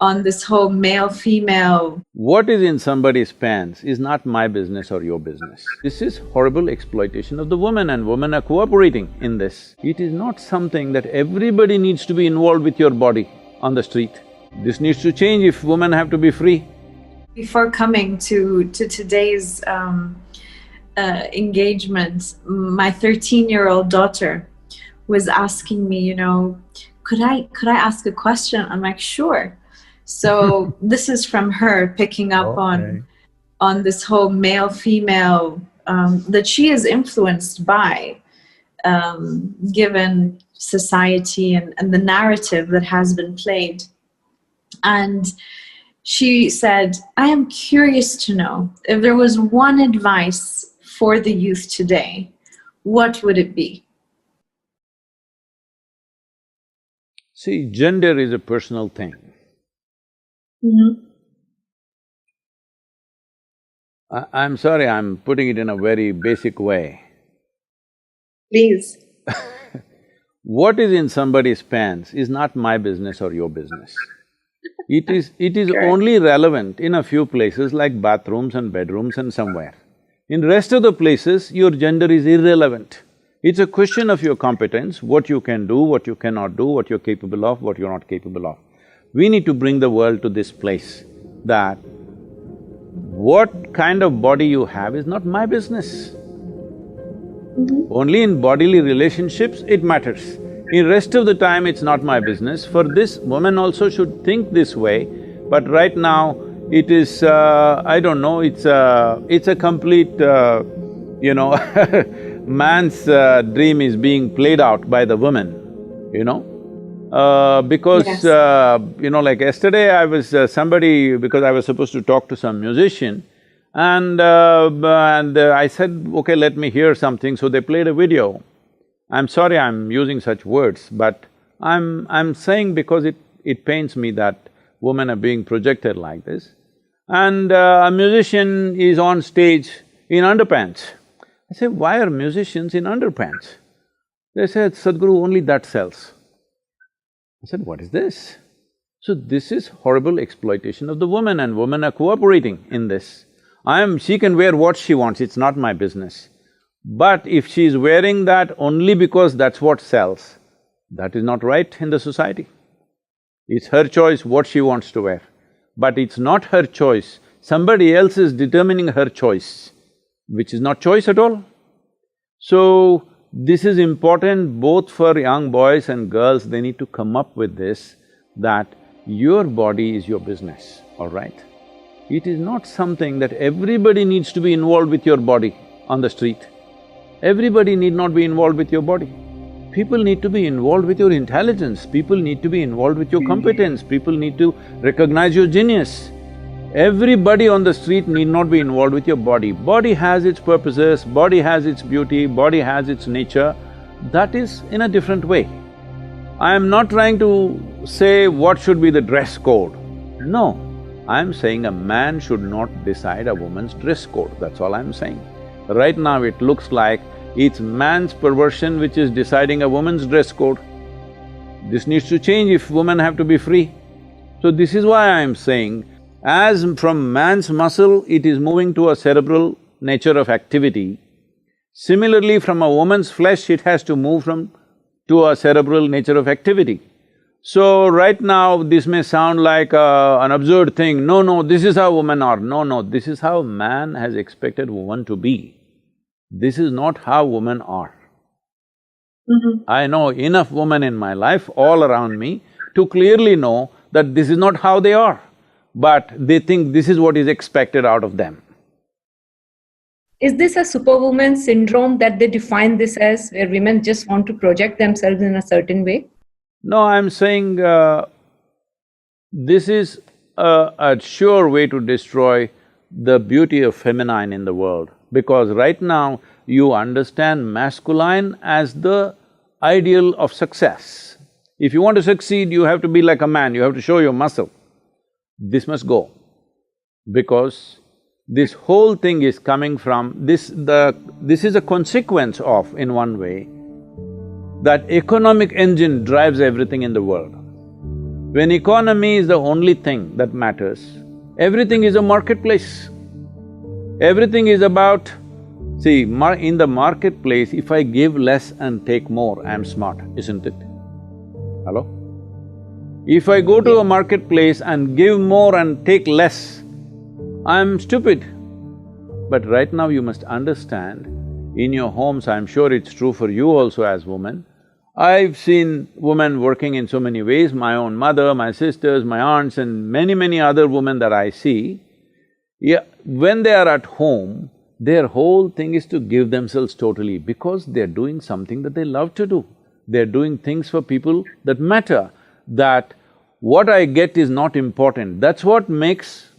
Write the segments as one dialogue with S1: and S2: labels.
S1: on this whole male-female.
S2: What is in somebody's pants is not my business or your business. This is horrible exploitation of the woman, and women are cooperating in this. It is not something that everybody needs to be involved with your body on the street. This needs to change if women have to be free.
S1: Before coming to today's engagement, my 13-year-old daughter was asking me, could I ask a question? I'm like, sure. So this is from her picking up on this whole male-female that she is influenced by, given society and the narrative that has been played. And she said, I am curious to know if there was one advice for the youth today, what would it be?
S2: See, gender is a personal thing. I'm sorry, I'm putting it in a very basic way.
S1: Please.
S2: What is in somebody's pants is not my business or your business. It is only relevant in a few places like bathrooms and bedrooms and somewhere. In rest of the places, your gender is irrelevant. It's a question of your competence, what you can do, what you cannot do, what you're capable of, what you're not capable of. We need to bring the world to this place that what kind of body you have is not my business. Only in bodily relationships it matters. In rest of the time, it's not my business. For this, women also should think this way, but right now, it is… I don't know, it's a complete… man's dream is being played out by the women, because…
S1: Yes.
S2: Like yesterday I was… because I was supposed to talk to some musician, and I said, okay, let me hear something, so they played a video. I'm sorry I'm using such words, but I'm saying because it pains me that women are being projected like this. And a musician is on stage in underpants. I say, why are musicians in underpants? They said, Sadhguru, only that sells. I said, what is this? So this is horrible exploitation of the woman, and women are cooperating in this. She can wear what she wants, it's not my business. But if she's wearing that only because that's what sells, that is not right in the society. It's her choice what she wants to wear, but it's not her choice. Somebody else is determining her choice, which is not choice at all. So, this is important both for young boys and girls. They need to come up with this, that your body is your business, all right? It is not something that everybody needs to be involved with your body on the street. Everybody need not be involved with your body. People need to be involved with your intelligence, people need to be involved with your competence, people need to recognize your genius. Everybody on the street need not be involved with your body. Body has its purposes, body has its beauty, body has its nature, that is in a different way. I am not trying to say what should be the dress code. No, I am saying a man should not decide a woman's dress code, that's all I'm saying. Right now it looks like it's man's perversion which is deciding a woman's dress code. This needs to change if women have to be free. So this is why I'm saying, as from man's muscle it is moving to a cerebral nature of activity, similarly from a woman's flesh it has to move to a cerebral nature of activity. So right now this may sound like an absurd thing, no, this is how women are, no, this is how man has expected woman to be. This is not how women are. I know enough women in my life, all around me, to clearly know that this is not how they are, but they think this is what is expected out of them.
S3: Is this a superwoman syndrome that they define this as, where women just want to project themselves in a certain way?
S2: No, I'm saying this is a sure way to destroy the beauty of feminine in the world, because right now you understand masculine as the ideal of success. If you want to succeed, you have to be like a man, you have to show your muscle. This must go, because this whole thing is coming from this is a consequence of, in one way, that economic engine drives everything in the world. When economy is the only thing that matters, everything is a marketplace. Everything is about… See, in the marketplace, if I give less and take more, I'm smart, isn't it? Hello? If I go to a marketplace and give more and take less, I'm stupid. But right now you must understand, in your homes, I'm sure it's true for you also as women, I've seen women working in so many ways, my own mother, my sisters, my aunts and many other women that I see. Yeah, when they are at home, their whole thing is to give themselves totally because they're doing something that they love to do. They're doing things for people that matter, that what I get is not important. That's what makes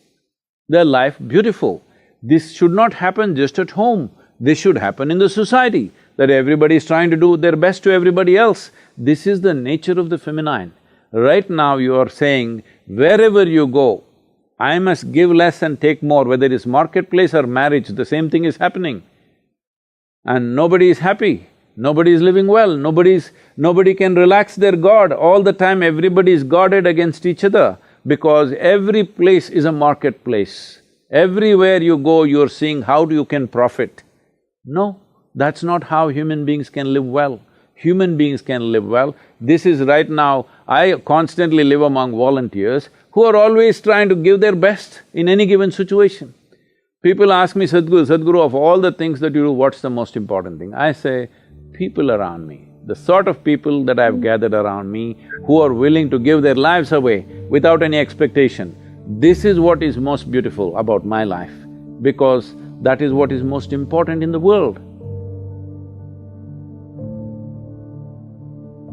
S2: their life beautiful. This should not happen just at home, this should happen in the society, that everybody is trying to do their best to everybody else. This is the nature of the feminine. Right now you are saying, wherever you go, I must give less and take more, whether it's marketplace or marriage, the same thing is happening. And nobody is happy, nobody is living well, nobody can relax their guard. All the time everybody is guarded against each other because every place is a marketplace. Everywhere you go, you're seeing how you can profit. No, that's not how human beings can live well. Human beings can live well. This is right now, I constantly live among volunteers who are always trying to give their best in any given situation. People ask me, Sadhguru, of all the things that you do, what's the most important thing? I say, people around me, the sort of people that I've gathered around me who are willing to give their lives away without any expectation. This is what is most beautiful about my life, because that is what is most important in the world.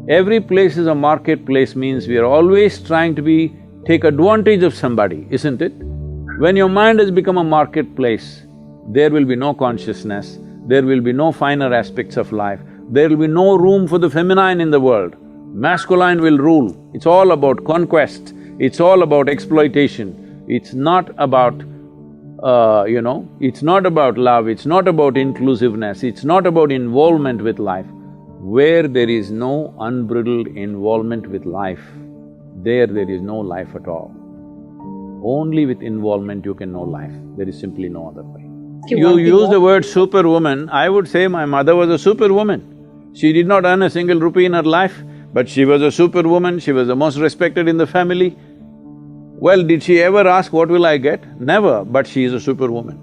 S2: Every place is a marketplace means we are always trying to take advantage of somebody, isn't it? When your mind has become a marketplace, there will be no consciousness, there will be no finer aspects of life, there will be no room for the feminine in the world. Masculine will rule. It's all about conquest, it's all about exploitation. It's not about, it's not about love, it's not about inclusiveness, it's not about involvement with life. Where there is no unbridled involvement with life, there is no life at all. Only with involvement you can know life, there is simply no other way. You use the word superwoman, I would say my mother was a superwoman. She did not earn a single rupee in her life, but she was a superwoman, she was the most respected in the family. Well, did she ever ask, what will I get? Never, but she is a superwoman.